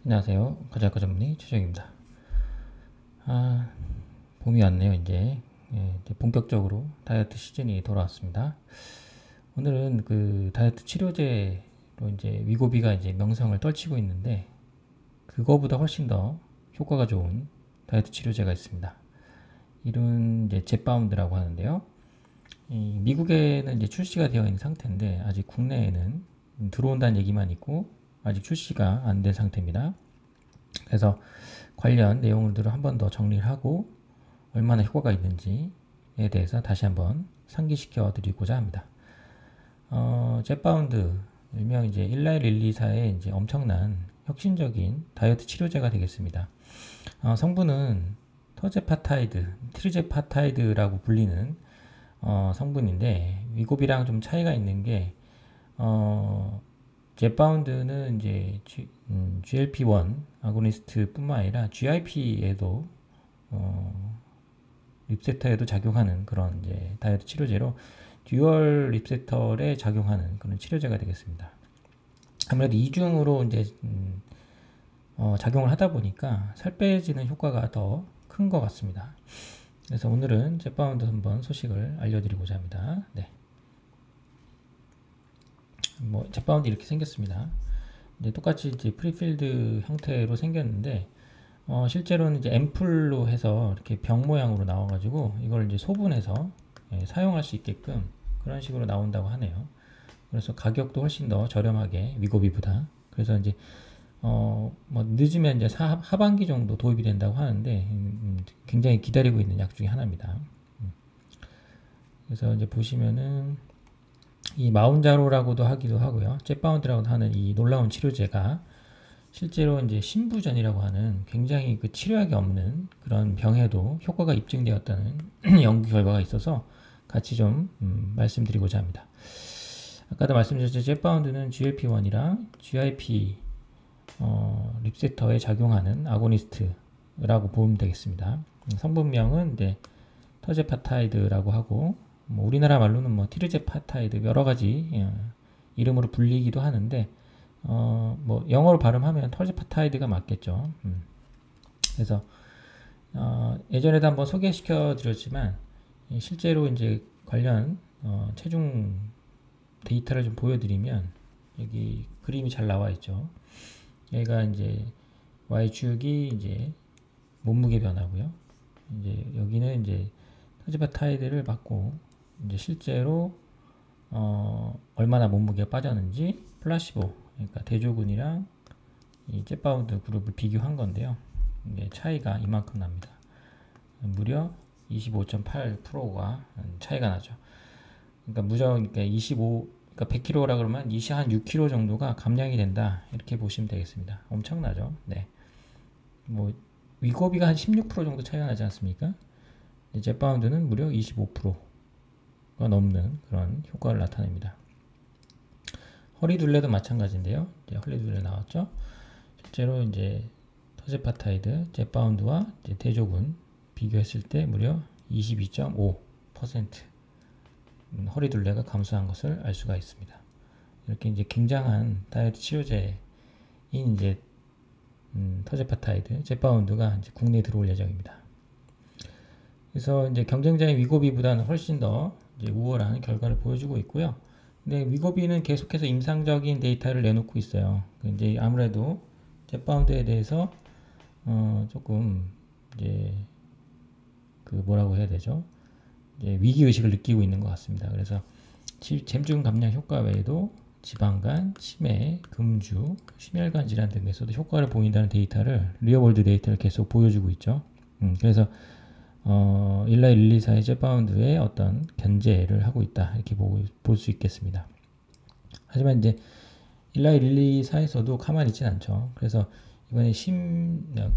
안녕하세요. 가정학과 전문의 최정입니다. 봄이 왔네요. 이제 본격적으로 다이어트 시즌이 돌아왔습니다. 오늘은 그 다이어트 치료제로 이제 위고비가 이제 명성을 떨치고 있는데 그거보다 훨씬 더 효과가 좋은 다이어트 치료제가 있습니다. 이런 이제 젯바운드라고 하는데요. 미국에는 이제 출시가 되어 있는 상태인데 아직 국내에는 들어온다는 얘기만 있고 아직 출시가 안 된 상태입니다. 그래서 관련 내용들을 한 번 더 정리를 하고 얼마나 효과가 있는지에 대해서 다시 한번 상기시켜 드리고자 합니다. 젯바운드 일명 이제 일라이 릴리사의 이제 엄청난 혁신적인 다이어트 치료제가 되겠습니다. 성분은 터제파타이드, 트리제파타이드라고 불리는 성분인데 위고비랑 좀 차이가 있는 게 젯바운드는 이제 GLP-1 아고니스트 뿐만 아니라 GIP에도 립세터에도 작용하는 그런 이제 다이어트 치료제로 듀얼 립세터에 작용하는 그런 치료제가 되겠습니다. 아무래도 이중으로 이제 작용을 하다 보니까 살 빼지는 효과가 더 큰 것 같습니다. 그래서 오늘은 젯바운드 한번 소식을 알려드리고자 합니다. 네. 젯바운드 이렇게 생겼습니다. 이제 똑같이 이제 프리필드 형태로 생겼는데, 실제로는 이제 앰플로 해서 이렇게 병 모양으로 나와가지고 이걸 이제 소분해서 사용할 수 있게끔 그런 식으로 나온다고 하네요. 그래서 가격도 훨씬 더 저렴하게 위고비보다. 그래서 이제 늦으면 이제 하반기 정도 도입이 된다고 하는데 굉장히 기다리고 있는 약 중에 하나입니다. 그래서 이제 보시면은 이 마운자로라고도 하기도 하고요. 젯바운드라고 하는 이 놀라운 치료제가 실제로 이제 신부전이라고 하는 굉장히 그 치료약이 없는 그런 병에도 효과가 입증되었다는 연구 결과가 있어서 같이 좀 말씀드리고자 합니다. 아까도 말씀드렸죠. 젯바운드는 GLP-1이랑 GIP 립세터에 작용하는 아고니스트라고 보면 되겠습니다. 성분명은 이제 터제파타이드라고 하고 우리나라 말로는 티르제파타이드 여러 가지 이름으로 불리기도 하는데 영어로 발음하면 터제파타이드가 맞겠죠. 그래서 예전에도 한번 소개시켜 드렸지만 실제로 이제 관련 체중 데이터를 좀 보여드리면 여기 그림이 잘 나와 있죠. 얘가 이제 Y축이 이제 몸무게 변화고요. 이제 여기는 이제 터제파타이드를 받고 이제 실제로 얼마나 몸무게가 빠졌는지 플라시보, 그러니까 대조군이랑 이 젯바운드 그룹을 비교한 건데요. 이게 차이가 이만큼 납니다. 무려 25.8%가 차이가 나죠. 그러니까 그러니까 100kg라 그러면 한 6kg 정도가 감량이 된다. 이렇게 보시면 되겠습니다. 엄청나죠? 네. 위고비가 한 16% 정도 차이가 나지 않습니까? 젯바운드는 무려 25%가 넘는 그런 효과를 나타냅니다. 허리둘레도 마찬가지인데요. 이제 허리둘레 나왔죠? 실제로 이제 터제파타이드, 젯바운드와 이제 대조군 비교했을 때 무려 22.5% 허리둘레가 감소한 것을 알 수가 있습니다. 이렇게 이제 굉장한 다이어트 치료제인 이제 터제파타이드, 젯바운드가 이제 국내에 들어올 예정입니다. 그래서 이제 경쟁자인 위고비보다는 훨씬 더 이제 우월한 결과를 보여주고 있고요. 근데 위고비는 계속해서 임상적인 데이터를 내놓고 있어요. 이제 아무래도 젯바운드에 대해서 조금 이제 그 뭐라고 해야 되죠? 이제 위기 의식을 느끼고 있는 것 같습니다. 그래서 잼중 감량 효과 외에도 지방간, 치매, 금주, 심혈관 질환 등에서도 효과를 보인다는 데이터를 리얼월드 데이터를 계속 보여주고 있죠. 그래서 일라이 릴리사의 젯바운드의 어떤 견제를 하고 있다 이렇게 볼 수 있겠습니다. 하지만 이제 일라이 릴리사에서도 가만히 있진 않죠. 그래서 이번에 심장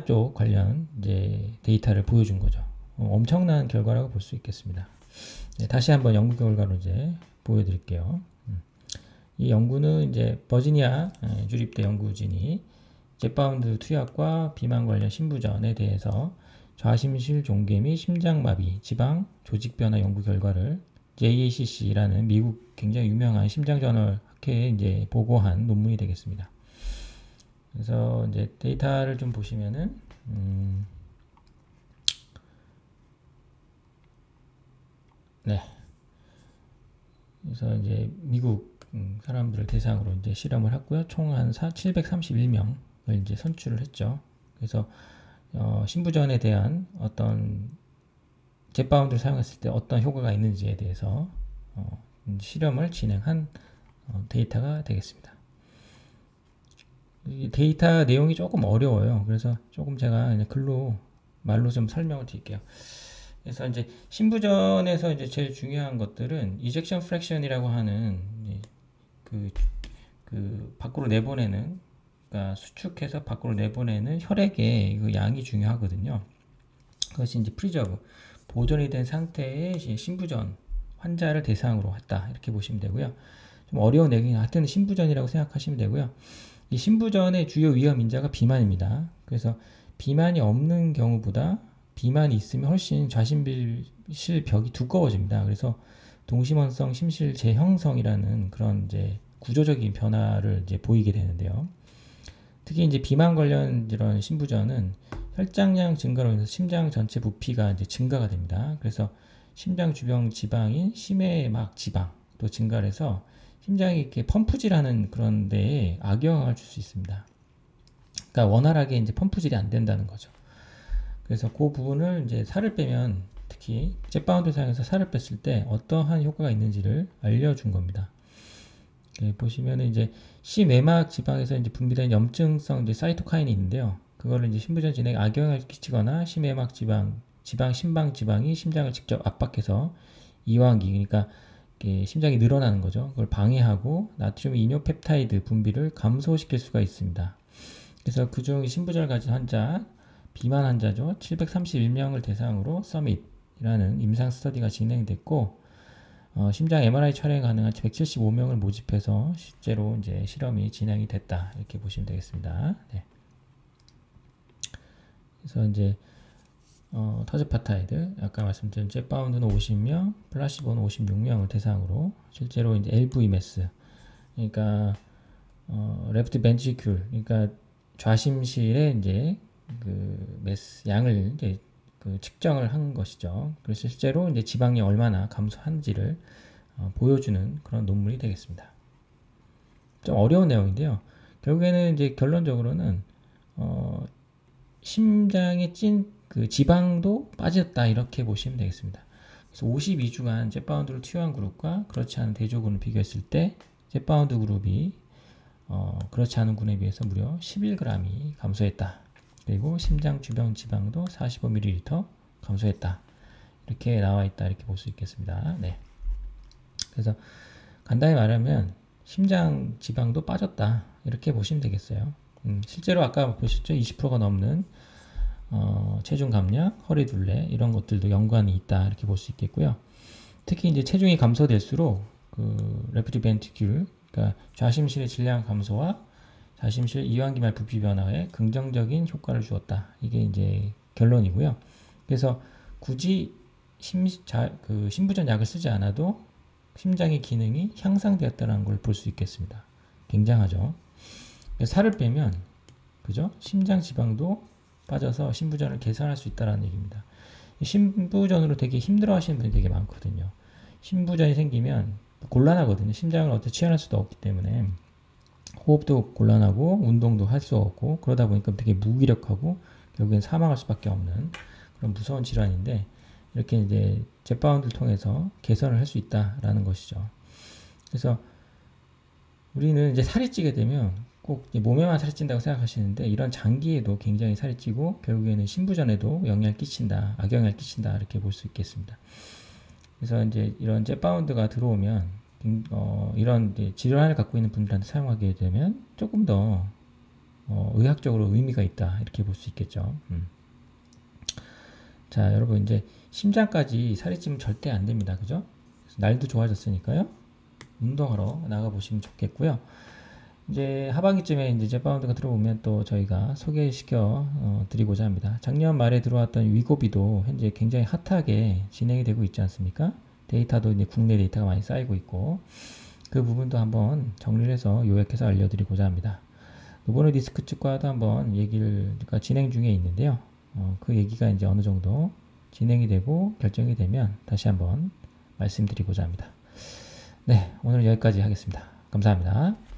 쪽 관련 이제 데이터를 보여준 거죠. 엄청난 결과라고 볼 수 있겠습니다. 네, 다시 한번 연구 결과로 이제 보여드릴게요. 이 연구는 이제 버지니아 주립대 연구진이 젯바운드 투약과 비만 관련 신부전에 대해서 좌심실 종괴 및 심장마비, 지방, 조직변화 연구 결과를 JACC라는 미국 굉장히 유명한 심장저널 학회에 이제 보고한 논문이 되겠습니다. 그래서 이제 데이터를 좀 보시면은 네. 그래서 이제 미국 사람들을 대상으로 이제 실험을 했고요. 총 한 731명을 이제 선출을 했죠. 그래서 신부전에 대한 어떤 젯바운드를 사용했을 때 어떤 효과가 있는지에 대해서 실험을 진행한 데이터가 되겠습니다. 이 데이터 내용이 조금 어려워요. 그래서 조금 제가 그냥 글로 말로 좀 설명을 드릴게요. 그래서 이제 신부전에서 이제 제일 중요한 것들은 이젝션 프랙션이라고 하는 그 밖으로 내보내는, 그러니까 수축해서 밖으로 내보내는 혈액의 그 양이 중요하거든요. 그것이 이제 프리저브, 보존이 된 상태의 신부전 환자를 대상으로 했다, 이렇게 보시면 되고요. 좀 어려운 내용이 하여튼 신부전이라고 생각하시면 되고요. 이 신부전의 주요 위험 인자가 비만입니다. 그래서 비만이 없는 경우보다 비만이 있으면 훨씬 좌심실 벽이 두꺼워집니다. 그래서 동심원성 심실 재형성이라는 그런 이제 구조적인 변화를 이제 보이게 되는데요. 특히 이제 비만 관련 이런 신부전은 혈장량 증가로 인해서 심장 전체 부피가 이제 증가가 됩니다. 그래서 심장 주변 지방인 심해막 지방도 증가를 해서 심장이 이렇게 펌프질하는 그런 데에 악영향을 줄 수 있습니다. 그러니까 원활하게 이제 펌프질이 안 된다는 거죠. 그래서 그 부분을 이제 살을 빼면, 특히 젯바운드 사용해서 살을 뺐을 때 어떠한 효과가 있는지를 알려준 겁니다. 보시면은 이제 심외막 지방에서 이제 분비된 염증성 이제 사이토카인이 있는데요. 그거를 이제 신부전 진행에 악영향을 끼치거나 심외막 신방 지방이 심장을 직접 압박해서 이완기, 그러니까 심장이 늘어나는 거죠. 그걸 방해하고 나트륨 이뇨펩타이드 분비를 감소시킬 수가 있습니다. 그래서 그중 신부전을 가진 환자, 비만 환자죠. 731명을 대상으로 서밋이라는 임상 스터디가 진행됐고, 심장 MRI 촬영 가능한 175명을 모집해서 실제로 이제 실험이 진행이 됐다, 이렇게 보시면 되겠습니다. 네. 그래서 이제 터즈파타이드, 아까 말씀드린 젯바운드는 50명, 플라시보는 56명을 대상으로 실제로 이제 LV메스, 그러니까 레프트 벤트리큘, 그러니까 좌심실에 이제 그 메스 양을 이제 그 측정을 한 것이죠. 그래서 실제로 이제 지방이 얼마나 감소한지를 보여주는 그런 논문이 되겠습니다. 좀 어려운 내용인데요. 결국에는 이제 결론적으로는 심장에 찐 그 지방도 빠졌다, 이렇게 보시면 되겠습니다. 그래서 52주간 젯바운드를 투여한 그룹과 그렇지 않은 대조군을 비교했을 때 젯바운드 그룹이 그렇지 않은 군에 비해서 무려 11g이 감소했다. 그리고 심장 주변 지방도 45ml 감소했다. 이렇게 나와 있다, 이렇게 볼 수 있겠습니다. 네. 그래서 간단히 말하면 심장 지방도 빠졌다, 이렇게 보시면 되겠어요. 실제로 아까 보셨죠? 20%가 넘는 체중 감량, 허리 둘레, 이런 것들도 연관이 있다, 이렇게 볼 수 있겠고요. 특히 이제 체중이 감소될수록 그 레프트 벤트리큘, 그러니까 좌심실의 질량 감소와 좌심실 이완기말 부피 변화에 긍정적인 효과를 주었다. 이게 이제 결론이고요. 그래서 굳이 신부전 약을 쓰지 않아도 심장의 기능이 향상되었다는 걸 볼 수 있겠습니다. 굉장하죠. 살을 빼면, 그죠? 심장 지방도 빠져서 신부전을 개선할 수 있다는 얘기입니다. 신부전으로 되게 힘들어 하시는 분이 되게 많거든요. 신부전이 생기면 곤란하거든요. 심장을 어떻게 치환할 수도 없기 때문에 호흡도 곤란하고 운동도 할 수 없고, 그러다 보니까 되게 무기력하고 결국엔 사망할 수밖에 없는 그런 무서운 질환인데, 이렇게 이제 젯바운드를 통해서 개선을 할 수 있다라는 것이죠. 그래서 우리는 이제 살이 찌게 되면 꼭 몸에만 살이 찐다고 생각하시는데, 이런 장기에도 굉장히 살이 찌고 결국에는 신부전에도 영향을 끼친다, 악영향을 끼친다, 이렇게 볼 수 있겠습니다. 그래서 이제 이런 젯바운드가 들어오면 이런 질환을 갖고 있는 분들한테 사용하게 되면 조금 더 의학적으로 의미가 있다, 이렇게 볼 수 있겠죠. 자, 여러분, 이제 심장까지 살이 찌면 절대 안 됩니다. 그죠? 날도 좋아졌으니까요. 운동하러 나가 보시면 좋겠고요. 이제 하반기쯤에 이제 젯바운드가 들어오면 또 저희가 소개시켜 드리고자 합니다. 작년 말에 들어왔던 위고비도 현재 굉장히 핫하게 진행이 되고 있지 않습니까? 데이터도 이제 국내 데이터가 많이 쌓이고 있고, 그 부분도 한번 정리를 해서 요약해서 알려드리고자 합니다. 이번에 디스크 치과도 한번 얘기가 진행 중에 있는데요. 그 얘기가 이제 어느 정도 진행이 되고 결정이 되면 다시 한번 말씀드리고자 합니다. 네, 오늘 여기까지 하겠습니다. 감사합니다.